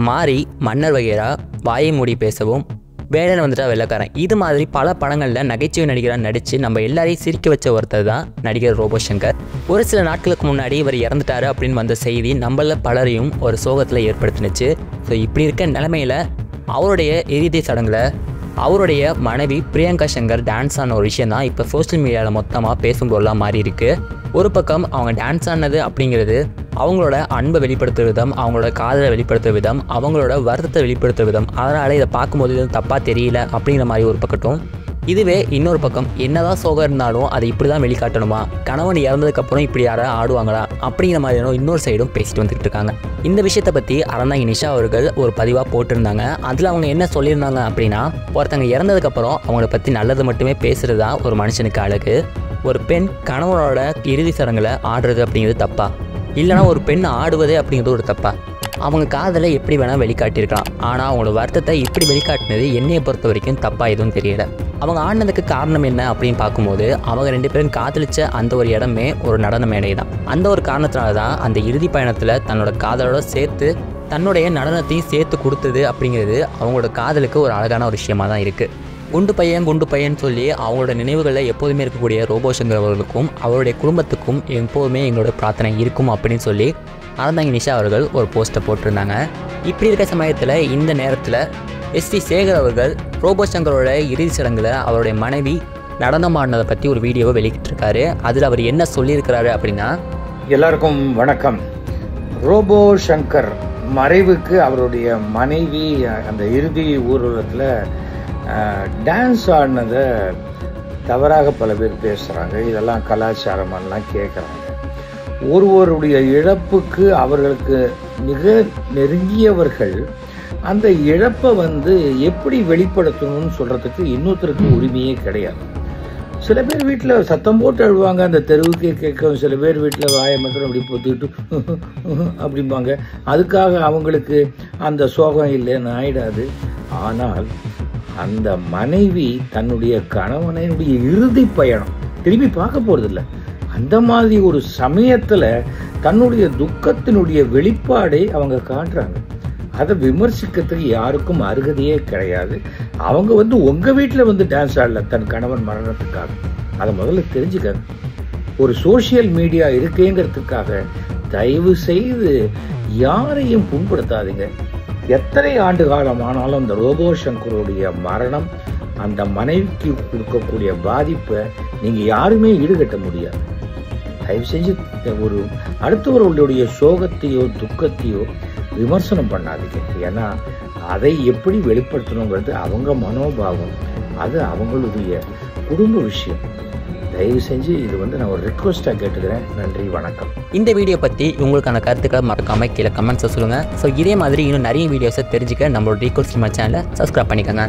மாரி, மன்னர் வகைரா, வாயை மூடி பேசவும், வேடன் வந்துட்டா வெள்ளக்காரன், இது மாதிரி பல படங்களில் நகைச்சுவை நடிகராக நடித்து நம்ம எல்லாரையும் சிரிக்க வச்ச ஒருத்தர் தான் நடிகர் ரோபோ சங்கர். ஒரு சில நாட்களுக்கு முன்னாடி இவர் இறந்துட்டாரு அப்படின்னு வந்த செய்தி நம்மள பலரையும் ஒரு சோகத்தில் ஏற்படுத்தினுச்சு. ஸோ இப்படி இருக்க நிலைமையில் அவருடைய இறுதி சடங்கில் அவருடைய மனைவி பிரியங்கா சங்கர் டான்ஸ் ஆன ஒரு விஷயம் தான் இப்போ சோஷியல் மீடியாவில் மொத்தமாக பேசும்போதெல்லாம் மாறி இருக்கு. ஒரு பக்கம் அவங்க டான்ஸ் ஆனது அப்படிங்கிறது அவங்களோட அன்பை வெளிப்படுத்துகிற விதம், அவங்களோட காதலை வெளிப்படுத்துகிற விதம், அவங்களோட வருத்தத்தை வெளிப்படுத்துகிற விதம், அதனால் இதை பார்க்கும்போது இது தப்பாக தெரியல அப்படிங்கிற மாதிரி ஒரு பக்கட்டும். இதுவே இன்னொரு பக்கம் என்னதான் சோகம் இருந்தாலும் அதை இப்படி தான் வெளிக்காட்டணுமா, கணவன் இறந்ததுக்கப்புறம் இப்படி யாராவது ஆடுவாங்களா அப்படிங்கிற மாதிரியான இன்னொரு சைடும் பேசிட்டு வந்துட்டு இருக்காங்க. இந்த விஷயத்தை பற்றி அறந்தாங்கி நிஷா அவர்கள் ஒரு பதிவாக போட்டிருந்தாங்க. அதில் அவங்க என்ன சொல்லியிருந்தாங்க அப்படின்னா, ஒருத்தங்க இறந்ததுக்கப்புறம் அவங்கள பற்றி நல்லது மட்டுமே பேசுகிறது தான் ஒரு மனுஷனுக்கு அழகு. ஒரு பெண் கணவனோட இறுதி சடங்கில் ஆடுறது அப்படிங்கிறது தப்பா, இல்லைனா ஒரு பெண் ஆடுவதே அப்படிங்கிறது ஒரு தப்பா? அவங்க காதலை எப்படி வேணால் வெளிக்காட்டியிருக்கலாம், ஆனால் அவங்களோட வருத்தத்தை இப்படி வெளிக்காட்டினது என்னையை பொறுத்த வரைக்கும் தப்பாக எதுவும் தெரியல. அவங்க ஆடினதுக்கு காரணம் என்ன அப்படின்னு பார்க்கும்போது அவங்க 2 பேரும் காதலிச்ச அந்த ஒரு இடமே ஒரு நடன மேடை தான். அந்த ஒரு காரணத்தினால தான் அந்த இறுதி பயணத்தில் தன்னோட காதலோட சேர்த்து தன்னுடைய நடனத்தையும் சேர்த்து கொடுத்தது அப்படிங்கிறது அவங்களோட காதலுக்கு ஒரு அழகான ஒரு விஷயமா தான் இருக்குது. குண்டு பையன் சொல்லி அவங்களோட நினைவுகளில் எப்போதுமே இருக்கக்கூடிய ரோபோ சங்கர் அவர்களுக்கும் அவருடைய குடும்பத்துக்கும் எப்போதுமே எங்களோட பிரார்த்தனை இருக்கும் அப்படின்னு சொல்லி அறந்தாங்கி நிஷா அவர்கள் ஒரு போஸ்ட்டை போட்டிருந்தாங்க. இப்படி இருக்க சமயத்தில் இந்த நேரத்தில் எஸ்வி சேகர் அவர்கள் ரோபோ சங்கரோட இறுதி சடங்கில் அவருடைய மனைவி நடனம் ஆடினதை பற்றி ஒரு வீடியோவை வெளியிட்டிருக்காரு. அதில் அவர் என்ன சொல்லியிருக்கிறாரு அப்படின்னா, எல்லாருக்கும் வணக்கம். ரோபோ சங்கர் மறைவுக்கு அவருடைய மனைவி அந்த இறுதி ஊர்வலத்தில் டான்ஸ் ஆடினதை தவறாக பல பேர் பேசுகிறாங்க. இதெல்லாம் கலாச்சாரமெல்லாம் கேட்குறாங்க. ஒருவருடைய இழப்புக்கு அவர்களுக்கு மிக நெருங்கியவர்கள் அந்த இழப்பை எப்படி வெளிப்படுத்தணும்னு சொல்கிறதுக்கு இன்னொருத்தருக்கு உரிமையே கிடையாது. சில பேர் வீட்டில் சத்தம் போட்டு அழுவாங்க, அந்த தெருவுக்கே கேட்கும். சில பேர் வீட்டில் வாயை மட்டும் அப்படி பொத்துக்கிட்டு அப்படிம்பாங்க. அதுக்காக அவங்களுக்கு அந்த சோகம் இல்லைன்னு ஆயிடாது. ஆனால் அந்த மனைவி தன்னுடைய கணவனுடைய இறுதி பயணம் திரும்பி பார்க்க போறதில்லை. அந்த மாதிரி ஒரு சமயத்துல தன்னுடைய துக்கத்தினுடைய வெளிப்பாடை அவங்க காட்டுறாங்க. அதை விமர்சிக்கிறதுக்கு யாருக்கும் அருகதையே கிடையாது. அவங்க உங்க வீட்டில் டான்ஸ் ஆடல தன் கணவன் மரணத்துக்காக. அதை முதல்ல தெரிஞ்சுக்காங்க. ஒரு சோசியல் மீடியா இருக்கேங்கிறதுக்காக தயவு செய்து யாரையும் புண்படுத்தாதீங்க. எத்தனை ஆண்டு காலம் ஆனாலும் அந்த ரோபோ சங்கருடைய மரணம் அந்த மனைவிக்கு கொடுக்கக்கூடிய பாதிப்பை நீங்க யாருமே ஈடுகட்ட முடியாது. தயவு செஞ்சு ஒரு அடுத்தவர்களுடைய சோகத்தையோ துக்கத்தையோ விமர்சனம் பண்ணாதீங்க. ஏன்னா அதை எப்படி வெளிப்படுத்தணுங்கிறது அவங்க மனோபாவம், அது அவங்களுடைய குடும்ப விஷயம். தயவு செஞ்சு இது நான் ஒரு ரிக்வெஸ்ட்டாக கேட்டுக்கிறேன். நன்றி, வணக்கம். இந்த வீடியோ பற்றி உங்களுக்கான கருத்துக்களை மறக்காமல் கீழே கமெண்ட்ஸை சொல்லுங்கள். ஸோ இதே மாதிரி இன்னும் நிறைய வீடியோஸை தெரிஞ்சுக்க நம்மளோட ரீகோல் சினிமா சேனலை சப்ஸ்கிரைப் பண்ணிக்கோங்க.